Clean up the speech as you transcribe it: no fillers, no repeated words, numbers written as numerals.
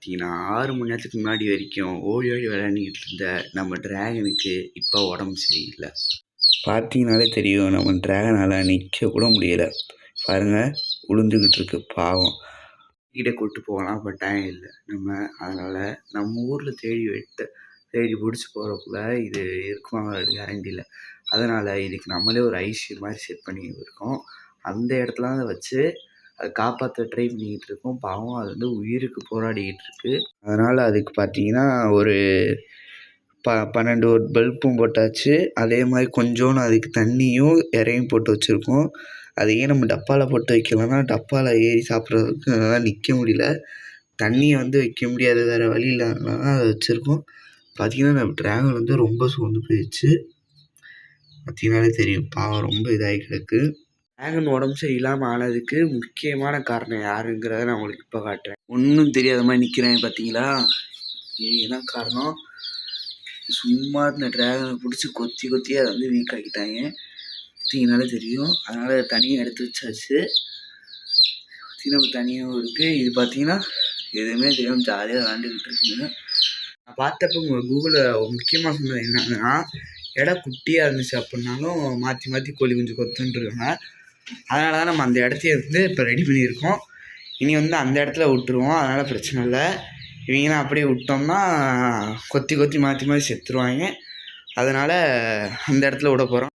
பார்த்தீங்கன்னா, 6 மணி நேரத்துக்கு முன்னாடி வரைக்கும் ஓடி ஓடி விளையாண்டுக்கிட்டு இருந்த நம்ம டிராகனுக்கு இப்போ உடம்பு சரியில்ல. பார்த்தீங்கனாலே தெரியும், நம்ம டிராகனால் நிற்க கூட முடியலை. பாருங்கள், உளுந்துக்கிட்டு இருக்கு பாவம். கிட்ட கூப்பிட்டு போகலாம், பட் டைம் இல்லை நம்ம. அதனால் நம்ம ஊரில் தேடி பிடிச்சி போகிறக்குள்ள இது இருக்குமாங்க கேரண்டி இல்லை. அதனால் இதுக்கு நம்மளே ஒரு ஐசியூ மாதிரி செட் பண்ணி இருக்கோம். அந்த இடத்துல தான் வச்சு அதை காப்பாற்ற ட்ரை பண்ணிக்கிட்டு இருக்கோம். பாவம் அது வந்து உயிருக்கு போராடிக்கிட்டு இருக்குது. அதனால் அதுக்கு பார்த்தீங்கன்னா ஒரு 12 ஒரு பல்பும் போட்டாச்சு. அதே மாதிரி கொஞ்சோண்டு அதுக்கு தண்ணியும் இறையும் போட்டு வச்சுருக்கோம். அதையே நம்ம டப்பாவில் போட்டு வைக்கலன்னா டப்பாவில் ஏறி சாப்பிட்றதுக்கு அதெல்லாம் நிற்க முடியல. தண்ணியை வந்து வைக்க முடியாது, வேறு வழி இல்லாதனால தான் அதை வச்சுருக்கோம். பார்த்திங்கன்னா நம்ம டிராகன் வந்து ரொம்ப சோர்ந்து போயிடுச்சு. பார்த்திங்கனாலே தெரியும், பாவம் ரொம்ப இதாகி கிடக்கு. டிராகன் உடம்பு சரியில்லாமல் ஆனதுக்கு முக்கியமான காரணம் யாருங்கிறத நான் உங்களுக்கு இப்போ காட்டுறேன். ஒன்றும் தெரியாத மாதிரி நிற்கிறேன் பார்த்தீங்களா? இது என்ன காரணம்? சும்மா இந்த டிராகனை பிடிச்சி கொத்தி அதை வந்து வீக் ஆக்கிட்டாங்க. பார்த்தீங்கனாலே தெரியும். அதனால் தனியாக எடுத்து வச்சாச்சு. நம்ம தனியாகவும் இருக்குது. இது பார்த்தீங்கன்னா எதுவுமே தெரியாமல் ஜாலியாக விளாண்டுக்கிட்டு இருக்குங்க. நான் பார்த்தப்போ கூகுளில் முக்கியமாக சொன்னது என்னன்னா, இடம் குட்டியாக இருந்துச்சு அப்படின்னாலும் மாற்றி கோழி குஞ்சு கொத்துன்ருக்காங்க. அதனால தான் நம்ம அந்த இடத்தைய வந்து இப்போ ரெடி பண்ணியிருக்கோம். இனி வந்து அந்த இடத்துல விட்டுருவோம், அதனால் பிரச்சனை இல்லை. இவங்களாம் அப்படியே விட்டோம்னா கொத்தி மாற்றி செத்துருவாங்க. அதனால் அந்த இடத்துல விட போகிறோம்.